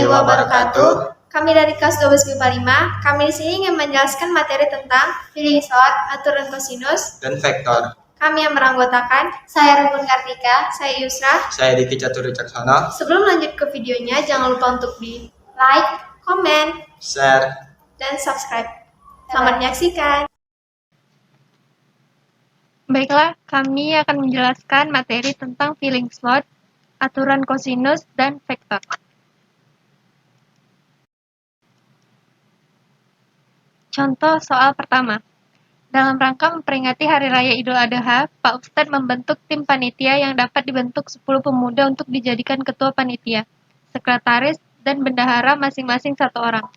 warahmatullahi wabarakatuh. Kami dari kelas 12 MIPA 5, kami di sini ingin menjelaskan materi tentang Feeling Slot, aturan kosinus, dan vektor. Kami yang beranggotakan, saya Rukun Kartika, saya Yusra, Saya Diki Catur Wicaksono. Sebelum lanjut ke videonya, jangan lupa untuk di like, komen, share, dan subscribe. Selamat menyaksikan. Baiklah, kami akan menjelaskan materi tentang Feeling Slot, aturan kosinus, dan vektor. Contoh soal pertama. Dalam rangka memperingati Hari Raya Idul Adha, Pak Ustadz membentuk tim panitia yang dapat dibentuk 10 pemuda untuk dijadikan ketua panitia, sekretaris, dan bendahara masing-masing 1 orang.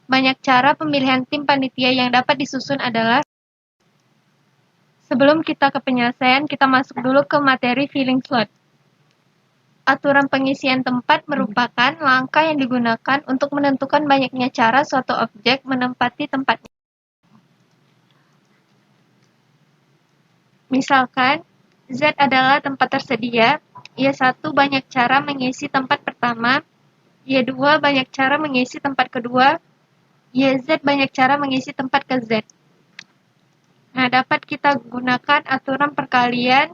Banyak cara pemilihan tim panitia yang dapat disusun adalah. Sebelum kita ke penyelesaian, kita masuk dulu ke materi Feeling Slot. Aturan pengisian tempat merupakan langkah yang digunakan untuk menentukan banyaknya cara suatu objek menempati tempatnya. Misalkan, Z adalah tempat tersedia, Y1 banyak cara mengisi tempat pertama, Y2 banyak cara mengisi tempat kedua, YZ banyak cara mengisi tempat ke Z. Nah, dapat kita gunakan aturan perkalian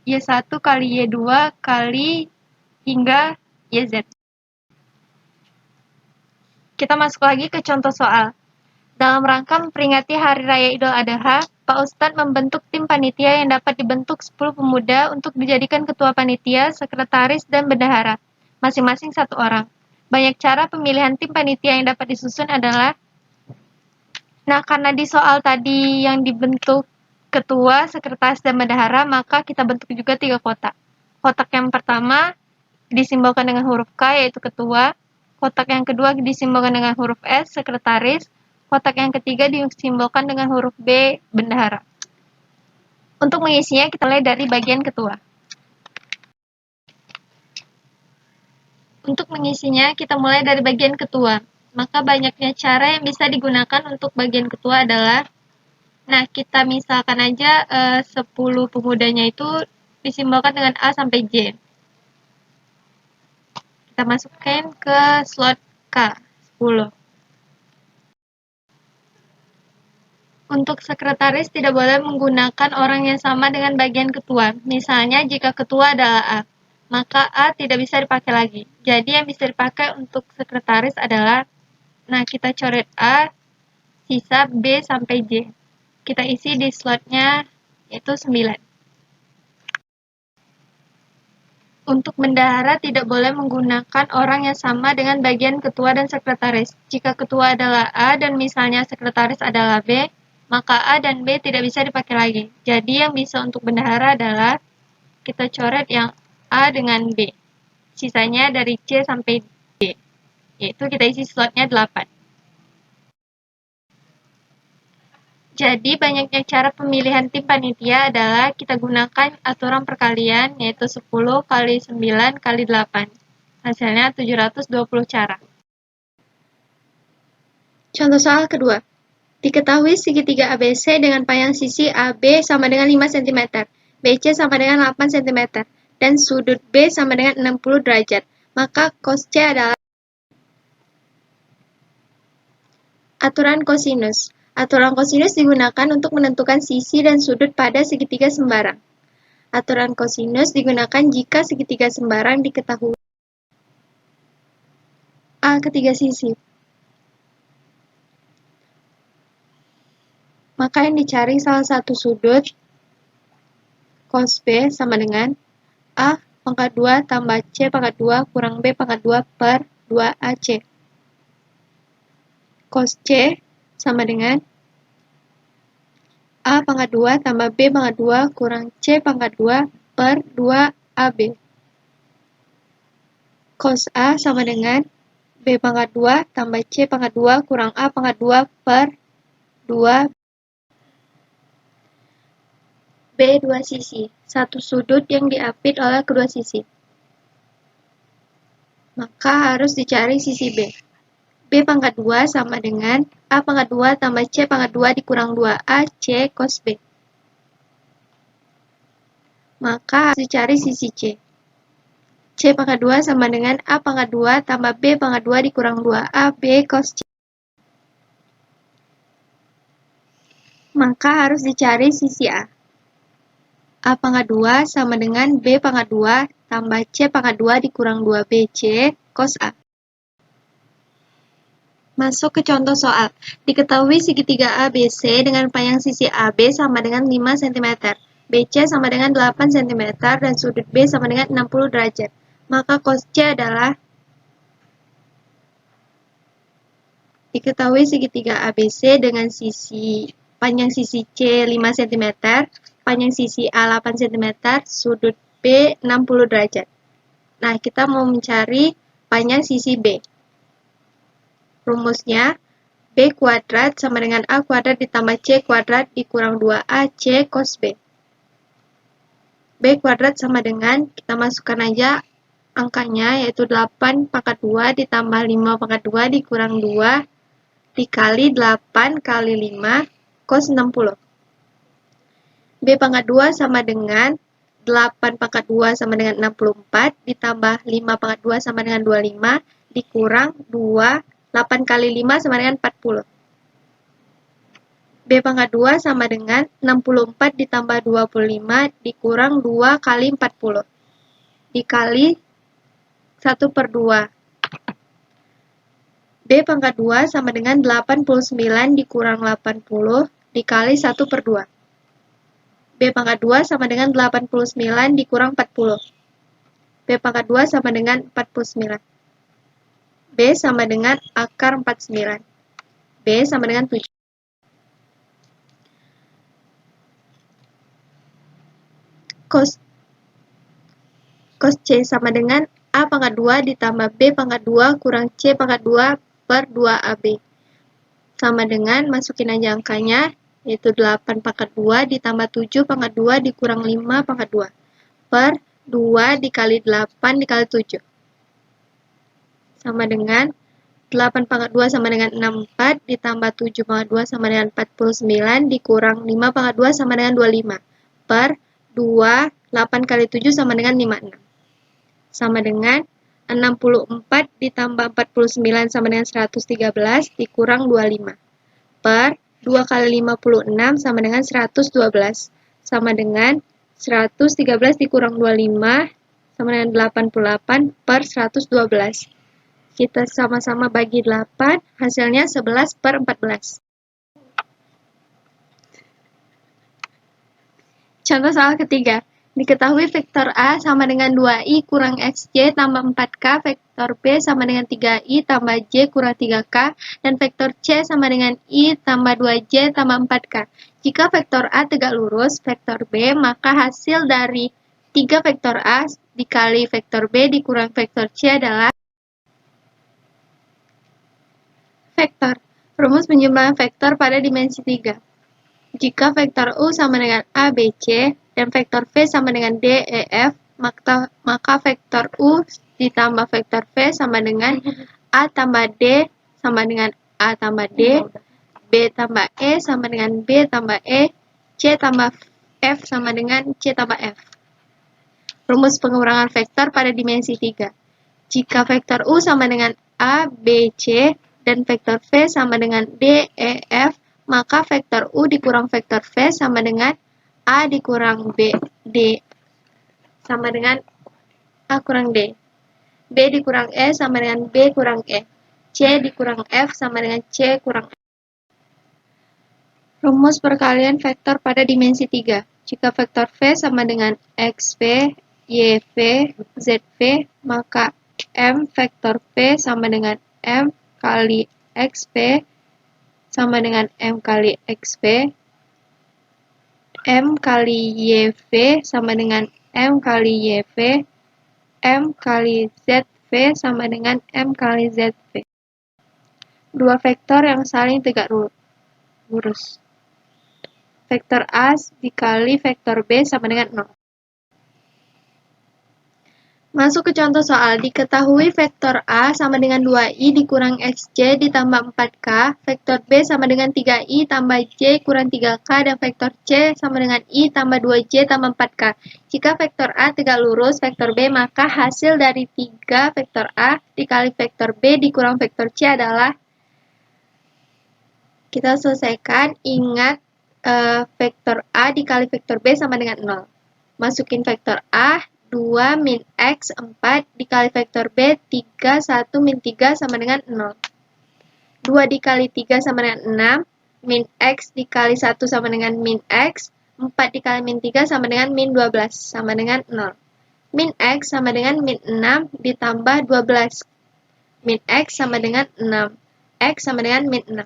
Y1 kali Y2 kali hingga YZ. Kita masuk lagi ke contoh soal. Dalam rangka memperingati Hari Raya Idul Adha, Pak Ustadz membentuk tim panitia yang dapat dibentuk 10 pemuda untuk dijadikan ketua panitia, sekretaris, dan bendahara, masing-masing 1 orang. Banyak cara pemilihan tim panitia yang dapat disusun adalah. Nah, karena di soal tadi yang dibentuk ketua, sekretaris, dan bendahara, maka kita bentuk juga 3 kotak. Kotak yang pertama disimbolkan dengan huruf K, yaitu ketua. Kotak yang kedua disimbolkan dengan huruf S, sekretaris. Kotak yang ketiga disimbolkan dengan huruf B, bendahara. Untuk mengisinya, kita mulai dari bagian ketua. Untuk mengisinya, kita mulai dari bagian ketua. Maka banyaknya cara yang bisa digunakan untuk bagian ketua adalah, nah kita misalkan aja 10 pemudanya itu disimbolkan dengan A sampai J. Kita masukkan ke slot K, 10. Untuk sekretaris tidak boleh menggunakan orang yang sama dengan bagian ketua. Misalnya jika ketua adalah A, maka A tidak bisa dipakai lagi. Jadi yang bisa dipakai untuk sekretaris adalah, nah kita coret A, sisa B sampai J. Kita isi di slotnya yaitu 9. Untuk bendahara tidak boleh menggunakan orang yang sama dengan bagian ketua dan sekretaris. Jika ketua adalah A dan misalnya sekretaris adalah B, maka A dan B tidak bisa dipakai lagi. Jadi yang bisa untuk bendahara adalah kita coret yang A dengan B. Sisanya dari C sampai D, yaitu kita isi slotnya 8. Jadi banyaknya cara pemilihan tim panitia adalah kita gunakan aturan perkalian, yaitu 10 kali 9 kali 8. Hasilnya 720 cara. Contoh soal kedua. Diketahui segitiga ABC dengan panjang sisi AB sama dengan 5 cm, BC sama dengan 8 cm, dan sudut B sama dengan 60 derajat. Maka cos C adalah. Aturan kosinus. Aturan kosinus digunakan untuk menentukan sisi dan sudut pada segitiga sembarang. Aturan kosinus digunakan jika segitiga sembarang diketahui A ketiga sisi. Maka yang dicari salah satu sudut cos B sama dengan A pangkat 2 tambah C pangkat 2 kurang B pangkat 2 per 2AC. Cos C sama dengan A pangkat 2 tambah B pangkat 2 kurang C pangkat 2 per 2AB. Cos A sama dengan B pangkat 2 tambah C pangkat 2 kurang A pangkat 2 per 2 B dua sisi, satu sudut yang diapit oleh kedua sisi. Maka harus dicari sisi B. B pangkat 2 sama dengan A pangkat 2 tambah C pangkat 2 dikurang 2A C cos B. Maka harus dicari sisi C. C pangkat 2 sama dengan A pangkat 2 tambah B pangkat 2 dikurang 2AB cos C. Maka harus dicari sisi A. A pangkat 2 sama dengan B pangkat 2 tambah C pangkat 2 dikurang 2BC cos A. Masuk ke contoh soal. Diketahui segitiga ABC dengan panjang sisi AB sama dengan 5 cm, BC sama dengan 8 cm, dan sudut B sama dengan 60 derajat. Maka cos C adalah diketahui segitiga ABC dengan panjang sisi C 5 cm, panjang sisi A 8 cm, sudut B 60 derajat. Nah, kita mau mencari panjang sisi B. Rumusnya, B kuadrat sama dengan A kuadrat ditambah C kuadrat dikurang 2AC cos B. B kuadrat sama dengan, kita masukkan aja angkanya, yaitu 8 pangkat 2 ditambah 5 pangkat 2 dikurang 2 dikali 8 kali 5 cos 60. B pangkat 2 sama dengan 8 pangkat 2 sama dengan 64 ditambah 5 pangkat 2 sama dengan 25 dikurang 2, 8 kali 5 sama dengan 40. B pangkat 2 sama dengan 64 ditambah 25 dikurang 2 kali 40 dikali 1 per 2. B pangkat 2 sama dengan 89 dikurang 80 dikali 1 per 2. B pangkat 2 sama dengan 89 dikurang 40. B pangkat 2 sama dengan 49. B sama dengan akar 49. B sama dengan 7. Cos C sama dengan A pangkat 2 ditambah B pangkat 2 kurang C pangkat 2 per 2AB. Sama dengan, masukin aja angkanya, yaitu 8 pangkat 2 ditambah 7 pangkat 2 dikurang 5 pangkat 2 per 2 dikali 8 dikali 7. Sama dengan 8 pangkat 2 sama dengan 64 ditambah 7 pangkat 2 sama dengan 49 dikurang 5 pangkat 2 sama dengan 25 per 2, 8 kali 7 sama dengan 56. Sama dengan 64 ditambah 49 sama dengan 113 dikurang 25 per 2 kali 56 sama dengan 112 sama dengan 113 dikurang 25 sama dengan 88 per 112. Kita sama-sama bagi 8, hasilnya 11 per 14. Contoh soal ketiga. Diketahui vektor A sama dengan 2i kurang xj tambah 4k, vektor B sama dengan 3i tambah j kurang 3k, dan vektor C sama dengan i tambah 2j tambah 4k. Jika vektor A tegak lurus, vektor B, maka hasil dari 3 vektor A dikali vektor B dikurang vektor C adalah vektor. Rumus penjumlahan vektor pada dimensi 3. Jika vektor U sama dengan A, B, C, dan vektor V sama dengan D, E, F, maka vektor U ditambah vektor V sama dengan A tambah D sama dengan A tambah D, B tambah E sama dengan B tambah E, C tambah F sama dengan C tambah F. Rumus pengurangan vektor pada dimensi 3. Jika vektor U sama dengan A, B, C, dan vektor V sama dengan D, E, F, maka vektor U dikurang vektor V sama dengan A dikurang B, D sama dengan A kurang D. B dikurang E sama dengan B kurang E. C dikurang F sama dengan C kurang F. Rumus perkalian vektor pada dimensi 3. Jika vektor V sama dengan XV, YV, ZV, maka M vektor V sama dengan M kali XV sama dengan M kali XV, M kali YV sama dengan M kali YV, M kali ZV sama dengan M kali ZV. Dua vektor yang saling tegak lurus. Vektor A dikali vektor B sama dengan 0. Masuk ke contoh soal. Diketahui vektor A sama dengan 2i dikurang xj ditambah 4k, vektor B sama dengan 3i tambah j kurang 3k, dan vektor C sama dengan i tambah 2j tambah 4k. Jika vektor A tegak lurus vektor B, maka hasil dari 3 vektor A dikali vektor B dikurang vektor C adalah, kita selesaikan. Ingat, vektor A dikali vektor B sama dengan 0. Masukin vektor A, 2 min X 4 dikali vektor B 3, 1 min 3 sama dengan 0. 2 dikali 3 sama dengan 6, min X dikali 1 sama dengan min X, 4 dikali min 3 sama dengan min 12 sama dengan 0. Min X sama dengan min 6 ditambah 12. Min X sama dengan 6. X sama dengan min 6.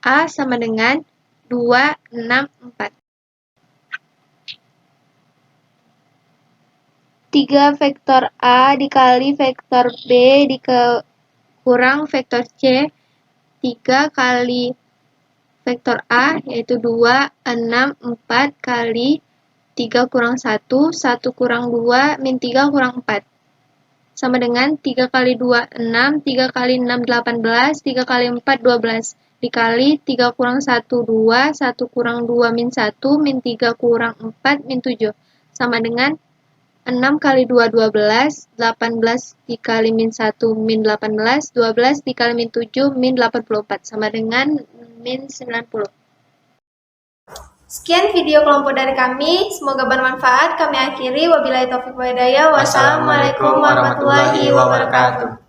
A sama dengan 2, 6, 4. 3 vektor A dikali vektor B dikurang vektor C. 3 kali vektor A yaitu 2, 6, 4 kali 3 kurang 1, 1 kurang 2, min 3 kurang 4. Sama dengan 3 kali 2, 6, 3 kali 6, 18, 3 kali 4, 12. Dikali 3 kurang 1, 2, 1 kurang 2, min 1, min 3 kurang 4, min 7. Sama dengan 6 kali 2, 12, 18 dikali min 1, min 18, 12 dikali min 7, min 84, sama dengan min 90. Sekian video kelompok dari kami, semoga bermanfaat. Kami akhiri, wabillahi taufiq wal hidayah. Wassalamualaikum warahmatullahi wabarakatuh.